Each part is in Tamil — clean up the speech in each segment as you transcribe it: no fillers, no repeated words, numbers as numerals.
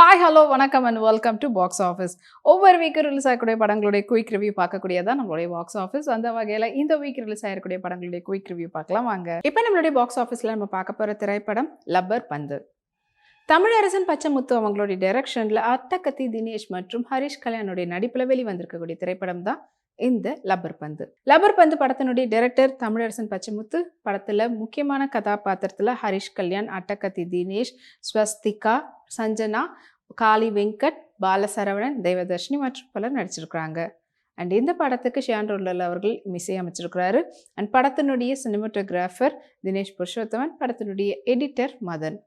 ஹாய் ஹலோ வணக்கம் and welcome to box office. ஒவ்வொரு வீக் ரிலீஸ் ஆகக்கூடிய படங்களுடைய குயிக் ரிவ்யூ பார்க்கக்கூடியதான் நம்மளுடைய பாக்ஸ் ஆஃபீஸ். அந்த வகையில் இந்த வீக் ரிலீஸ் ஆகக்கூடிய படங்களுடைய குயிக் ரிவ்யூ பார்க்கலாம் வாங்க. இப்போ நம்மளுடைய பாக்ஸ் ஆஃபீஸில் நம்ம பார்க்க போகிற திரைப்படம் லப்பர் பந்து. தமிழரசன் பச்சைமுத்து அவங்களுடைய டைரக்ஷனில் அட்டகத்தி தினேஷ் மற்றும் ஹரிஷ் கல்யாணுடைய நடிப்பில் வெளிவந்திருக்கக்கூடிய திரைப்படம் தான் இந்த லப்பர் பந்து. லப்பர் பந்து படத்தினுடைய டைரக்டர் தமிழரசன் பச்சைமுத்து. படத்தில் முக்கியமான கதாபாத்திரத்தில் ஹரிஷ் கல்யாண், அட்டகத்தி தினேஷ், ஸ்வஸ்திகா, சஞ்சனா, காளி வெங்கட், பாலசரவணன், தேவதர்ஷினி மற்றும் பலர் நடிச்சிருக்கிறாங்க. அண்ட் இந்த படத்துக்கு ஷியான் ரோலர் அவர்கள் இசையமைச்சிருக்கிறாரு. அண்ட் படத்தினுடைய சினிமாட்டோகிராஃபர் தினேஷ் புருஷோத்தமன், படத்தினுடைய எடிட்டர் மதன்.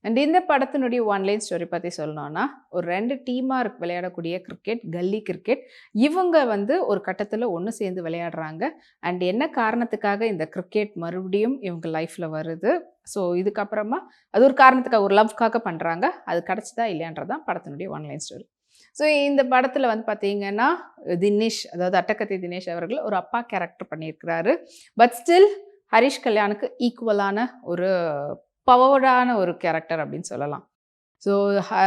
அண்ட் இந்த படத்தினுடைய ஒன்லைன் ஸ்டோரி பற்றி சொல்லணும்னா, ஒரு 2 டீமாக விளையாடக்கூடிய கிரிக்கெட், கல்லி கிரிக்கெட். இவங்க ஒரு கட்டத்தில் ஒன்று சேர்ந்து விளையாடுறாங்க. அண்ட் என்ன காரணத்துக்காக இந்த கிரிக்கெட் மறுபடியும் இவங்க லைஃப்பில் வருது, ஸோ இதுக்கப்புறமா அது ஒரு காரணத்துக்காக, ஒரு லவ்க்காக பண்ணுறாங்க. அது கிடச்சிதா இல்லையான்றதான் படத்தினுடைய ஒன்லைன் ஸ்டோரி. ஸோ இந்த படத்தில் பார்த்தீங்கன்னா தினேஷ், அதாவது அட்டகத்தி தினேஷ் அவர்கள் ஒரு அப்பா கேரக்டர் பண்ணியிருக்கிறாரு. பட் ஸ்டில் ஹரிஷ் கல்யாணுக்கு ஈக்குவலான ஒரு பவர்டான ஒரு கேரக்டர் அப்படின்னு சொல்லலாம். ஸோ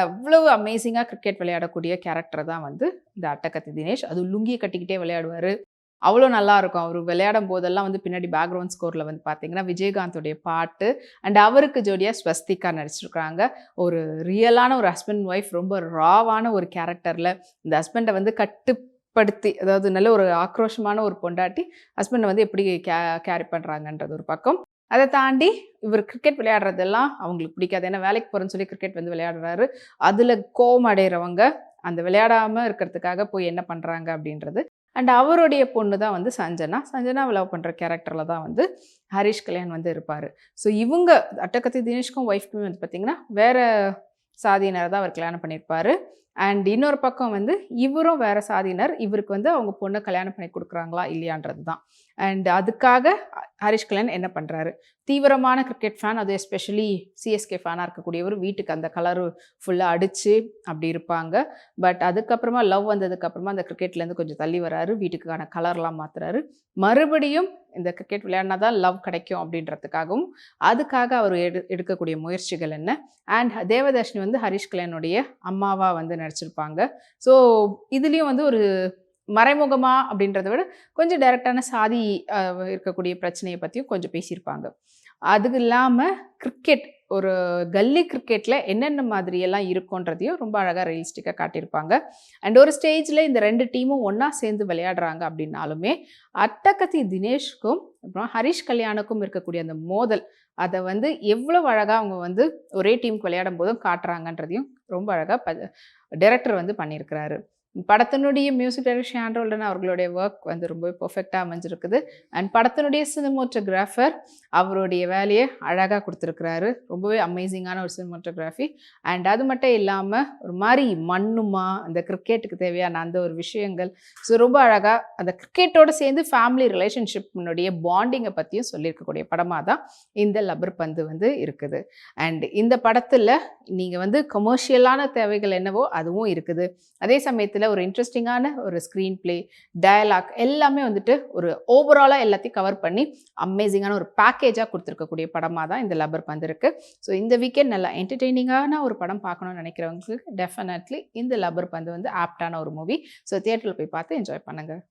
அவ்வளவு அமேசிங்காக கிரிக்கெட் விளையாடக்கூடிய கேரக்டர் தான் இந்த அட்டகத்தி தினேஷ். அது லுங்கியை கட்டிக்கிட்டே விளையாடுவார். அவ்வளோ நல்லாயிருக்கும். அவர் விளையாடும் போதெல்லாம் பின்னாடி பேக்ரவுண்ட் ஸ்கோரில் பார்த்தீங்கன்னா விஜயகாந்தோடைய பாட்டு. அண்ட் அவருக்கு ஜோடியாக ஸ்வஸ்திகா நடிச்சிருக்கிறாங்க. ஒரு ரியலான ஒரு ஹஸ்பண்ட் ஒய்ஃப், ரொம்ப ராவான ஒரு கேரக்டரில் இந்த ஹஸ்பண்டை கட்டுப்படுத்தி, அதாவது நல்ல ஒரு ஆக்ரோஷமான ஒரு பொண்டாட்டி ஹஸ்பண்டை எப்படி கேரி பண்ணுறாங்கன்றது ஒரு பக்கம். அதை தாண்டி இவர் கிரிக்கெட் விளையாடுறதெல்லாம் அவங்களுக்கு பிடிக்காது. ஏன்னா வேலைக்கு போகிறேன்னு சொல்லி கிரிக்கெட் விளையாடுறாரு. அதில் கோவம் அடைகிறவங்க அந்த விளையாடாமல் இருக்கிறதுக்காக போய் என்ன பண்ணுறாங்க அப்படின்றது. அண்ட் அவருடைய பொண்ணு தான் சஞ்சனா லவ் பண்ணுற கேரக்டரில் தான் ஹரிஷ் கல்யாண் இருப்பார். ஸோ இவங்க அட்டகத்தி தினேஷ்க்கும் ஒய்ஃப்க்குமே பார்த்திங்கன்னா வேறு சாதியினரை தான் அவர் கல்யாணம் பண்ணியிருப்பார். அண்ட் இன்னொரு பக்கம் இவரும் வேறு சாதியினர். இவருக்கு அவங்க பொண்ணை கல்யாணம் பண்ணி கொடுக்குறாங்களா இல்லையான்றது தான். அண்ட் அதுக்காக ஹரிஷ் கல்யாண் என்ன பண்ணுறாரு, தீவிரமான கிரிக்கெட் ஃபேன், அது எஸ்பெஷலி சிஎஸ்கே ஃபேனாக இருக்கக்கூடியவர். வீட்டுக்கு அந்த கலரு ஃபுல்லாக அடித்து அப்படி இருப்பாங்க. பட் அதுக்கப்புறமா லவ் வந்ததுக்கப்புறமா அந்த கிரிக்கெட்லேருந்து கொஞ்சம் தள்ளி வராரு. வீட்டுக்கான கலர்லாம் மாற்றுறாரு. மறுபடியும் இந்த கிரிக்கெட் விளையாடினா தான் லவ் கிடைக்கும் அப்படின்றதுக்காகவும் அதுக்காக அவர் எடுக்கக்கூடிய முயற்சிகள் என்ன. அண்ட் தேவதர்ஷினி ஹரிஷ் கல்யாணுடைய அம்மாவாக நடிச்சிருப்பாங்க. ஸோ இதுலேயும் ஒரு மறைமுகமாக அப்படின்றத விட கொஞ்சம் டைரக்டான சாதி இருக்கக்கூடிய பிரச்சனையை பற்றியும் கொஞ்சம் பேசியிருப்பாங்க. அது இல்லாமல் கிரிக்கெட், ஒரு கல்லி கிரிக்கெட்டில் என்னென்ன மாதிரியெல்லாம் இருக்குன்றதையும் ரொம்ப அழகாக ரியலிஸ்டிக்காக காட்டியிருப்பாங்க. அண்ட் ஒரு ஸ்டேஜில் இந்த 2 டீமும் ஒன்றா சேர்ந்து விளையாடுறாங்க அப்படின்னாலுமே அட்டகத்தி தினேஷ்க்கும் அப்புறம் ஹரிஷ் கல்யாணுக்கும் இருக்கக்கூடிய அந்த மோதல், அதை எவ்வளோ அழகாக அவங்க ஒரே டீமுக்கு விளையாடும் போதும் காட்டுறாங்கன்றதையும் ரொம்ப அழகாக டைரக்டர் பண்ணியிருக்கிறாரு. படத்தினுடைய மியூசிக் டைரக்டர் ஷியான் ரோலர் அவர்களுடைய ஒர்க் ரொம்ப பெர்ஃபெக்டாக அமைஞ்சிருக்குது. அண்ட் படத்தினுடைய சினிமோட்டோகிராஃபர் அவருடைய வேலையை அழகாக கொடுத்துருக்கிறாரு. ரொம்பவே அமேசிங்கான ஒரு சினிமோட்டோகிராஃபி. அண்ட் அது மட்டும் இல்லாமல் ஒரு மாதிரி மண்ணுமா அந்த கிரிக்கெட்டுக்கு தேவையான அந்த ஒரு விஷயங்கள், ஸோ ரொம்ப அழகாக அந்த கிரிக்கெட்டோடு சேர்ந்து ஃபேமிலி ரிலேஷன்ஷிப்னுடைய பாண்டிங்கை பற்றியும் சொல்லியிருக்கக்கூடிய படமாக தான் இந்த லப்பர் பந்து இருக்குது. அண்ட் இந்த படத்தில் நீங்கள் கமர்ஷியலான தேவைகள் என்னவோ அதுவும் இருக்குது. அதே சமயத்தில் ஒரு இன்ட்ரெஸ்டிங்கான ஒரு ஸ்க்ரீன் பிளே, டயலாக் எல்லாமே ஒரு ஓவராலாக எல்லாத்தையும் கவர் பண்ணி அமேசிங்கான ஒரு பேக்கேஜாக கொடுத்துருக்கக்கூடிய படமாக தான் இந்த லப்பர் பந்து இருக்குது. ஸோ இந்த வீக்கெண்ட் நல்லா என்டர்டெய்னிங்கான ஒரு படம் பார்க்கணும்னு நினைக்கிறவங்களுக்கு டெஃபினெட்லி இந்த லப்பர் பந்து ஆப்டான ஒரு மூவி. ஸோ தியேட்டரில் போய் பார்த்து என்ஜாய் பண்ணுங்கள்.